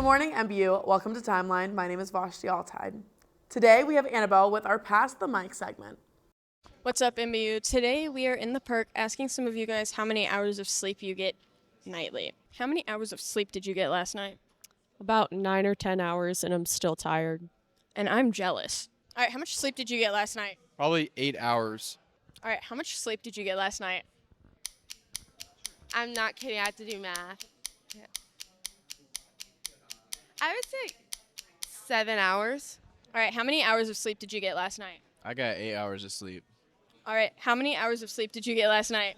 morning, MBU. Welcome to Timeline. My name is Vashti Altide. Today we have Annabelle with our Pass the Mic segment. What's up, MBU? Today we are in the park asking some of you guys how many hours of sleep you get nightly. How many hours of sleep did you get last night? About 9 or 10 hours, and I'm still tired. And I'm jealous. All right, how much sleep did you get last night? Probably 8 hours. All right, how much sleep did you get last night? I'm not kidding. I have to do math. Yeah. I would say 7 hours. All right, how many hours of sleep did you get last night? I got 8 hours of sleep. All right, how many hours of sleep did you get last night?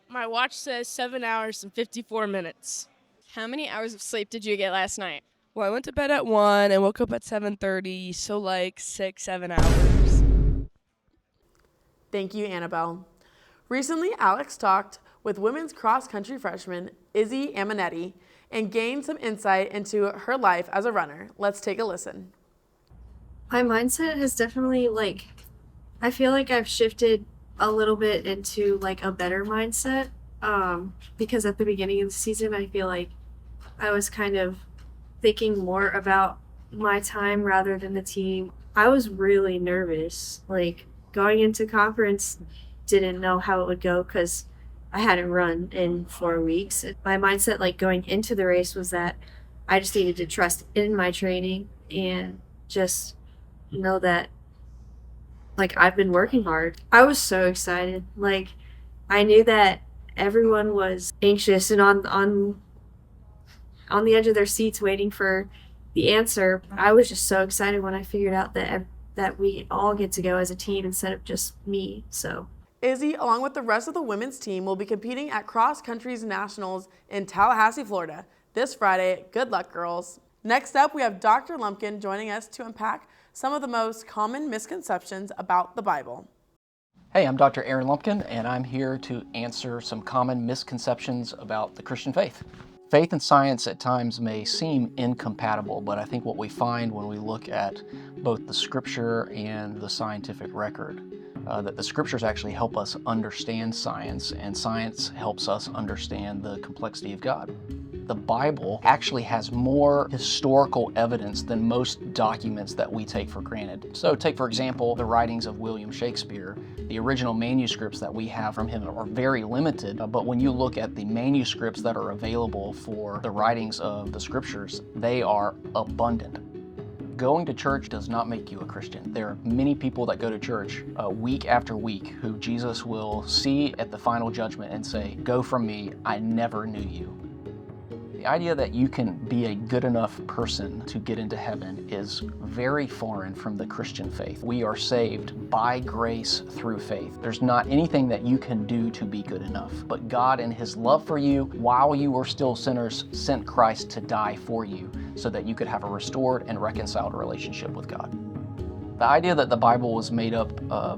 My watch says 7 hours and 54 minutes. How many hours of sleep did you get last night? Well, I went to bed at 1 and woke up at 7:30, so like 6-7 hours. Thank you, Annabelle. Recently, Alex talked with women's cross-country freshman Izzy Amanetti and gained some insight into her life as a runner. Let's take a listen. My mindset has definitely, I feel like I've shifted a little bit into, a better mindset, because at the beginning of the season, I feel like I was kind of thinking more about my time rather than the team. I was really nervous. Going into conference, didn't know how it would go because I hadn't run in 4 weeks. My mindset, going into the race was that I just needed to trust in my training and just know that, I've been working hard. I was so excited. I knew that everyone was anxious and on the edge of their seats waiting for the answer. I was just so excited when I figured out that we all get to go as a team instead of just me. So Izzy, along with the rest of the women's team, will be competing at Cross Country's Nationals in Tallahassee, Florida this Friday. Good luck, girls. Next up, we have Dr. Lumpkin joining us to unpack some of the most common misconceptions about the Bible. Hey, I'm Dr. Aaron Lumpkin, and I'm here to answer some common misconceptions about the Christian faith. Faith and science at times may seem incompatible, but I think what we find when we look at both the scripture and the scientific record, that the scriptures actually help us understand science, and science helps us understand the complexity of God. The Bible actually has more historical evidence than most documents that we take for granted. So take, for example, the writings of William Shakespeare. The original manuscripts that we have from him are very limited, but when you look at the manuscripts that are available for the writings of the scriptures, they are abundant. Going to church does not make you a Christian. There are many people that go to church week after week who Jesus will see at the final judgment and say, "Go from me, I never knew you." The idea that you can be a good enough person to get into heaven is very foreign from the Christian faith. We are saved by grace through faith. There's not anything that you can do to be good enough. But God, in His love for you, while you were still sinners, sent Christ to die for you so that you could have a restored and reconciled relationship with God. The idea that the Bible was made up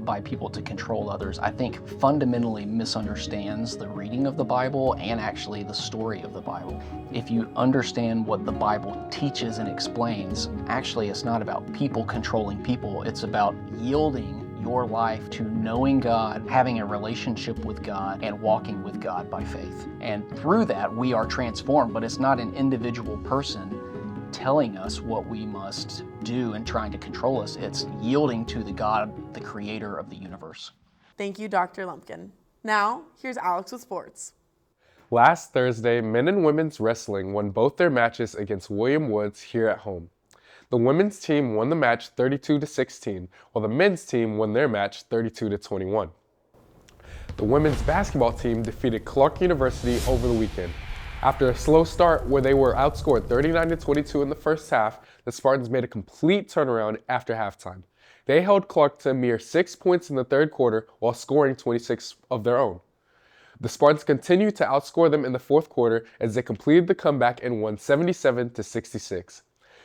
by people to control others, I think fundamentally misunderstands the reading of the Bible and actually the story of the Bible. If you understand what the Bible teaches and explains, actually it's not about people controlling people, it's about yielding your life to knowing God, having a relationship with God, and walking with God by faith. And through that, we are transformed, but it's not an individual person telling us what we must do and trying to control us. It's yielding to the God, the creator of the universe. Thank you, Dr. Lumpkin. Now, here's Alex with sports. Last Thursday, men and women's wrestling won both their matches against William Woods here at home. The women's team won the match 32-16, while the men's team won their match 32-21. The women's basketball team defeated Clark University over the weekend. After a slow start where they were outscored 39-22 in the first half, the Spartans made a complete turnaround after halftime. They held Clark to a mere 6 points in the third quarter while scoring 26 of their own. The Spartans continued to outscore them in the fourth quarter as they completed the comeback and won 77-66.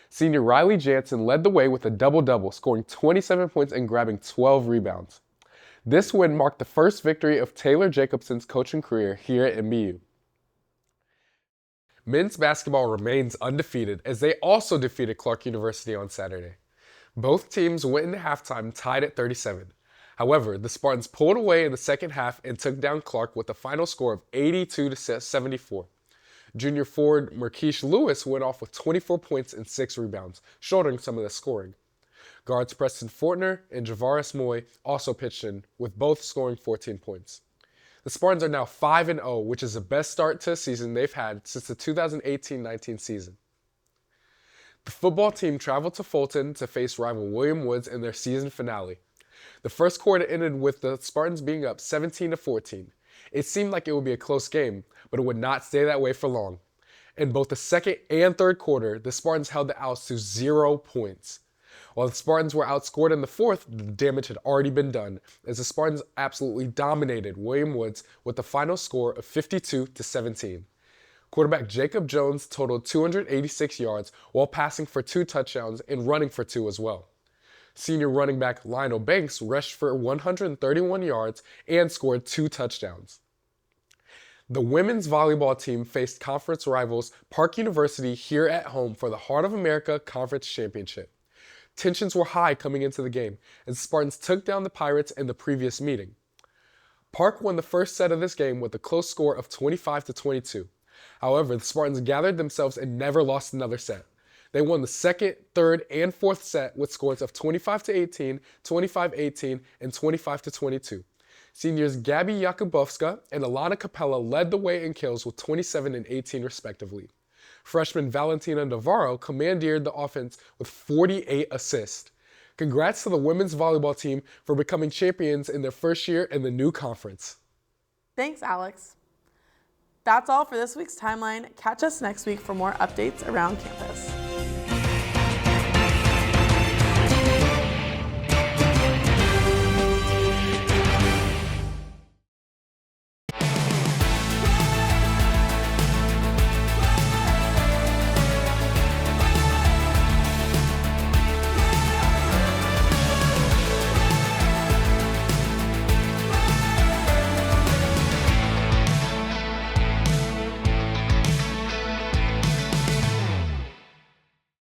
Senior Riley Jansen led the way with a double-double, scoring 27 points and grabbing 12 rebounds. This win marked the first victory of Taylor Jacobson's coaching career here at MBU. Men's basketball remains undefeated as they also defeated Clark University on Saturday. Both teams went into halftime tied at 37. However, the Spartans pulled away in the second half and took down Clark with a final score of 82-74. Junior forward Marquise Lewis went off with 24 points and 6 rebounds, shouldering some of the scoring. Guards Preston Fortner and Javaris Moy also pitched in, with both scoring 14 points. The Spartans are now 5-0, which is the best start to a season they've had since the 2018-19 season. The football team traveled to Fulton to face rival William Woods in their season finale. The first quarter ended with the Spartans being up 17-14. It seemed like it would be a close game, but it would not stay that way for long. In both the second and third quarter, the Spartans held the Owls to 0 points. While the Spartans were outscored in the fourth, the damage had already been done, as the Spartans absolutely dominated William Woods with the final score of 52-17. Quarterback Jacob Jones totaled 286 yards while passing for 2 touchdowns and running for 2 as well. Senior running back Lionel Banks rushed for 131 yards and scored 2 touchdowns. The women's volleyball team faced conference rivals Park University here at home for the Heart of America Conference Championship. Tensions were high coming into the game, as the Spartans took down the Pirates in the previous meeting. Park won the first set of this game with a close score of 25-22. However, the Spartans gathered themselves and never lost another set. They won the second, third, and fourth set with scores of 25-18, 25-18, and 25-22. Seniors Gabby Jakubowska and Alana Capella led the way in kills with 27 and 18 respectively. Freshman Valentina Navarro commandeered the offense with 48 assists. Congrats to the women's volleyball team for becoming champions in their first year in the new conference. Thanks, Alex. That's all for this week's Timeline. Catch us next week for more updates around campus.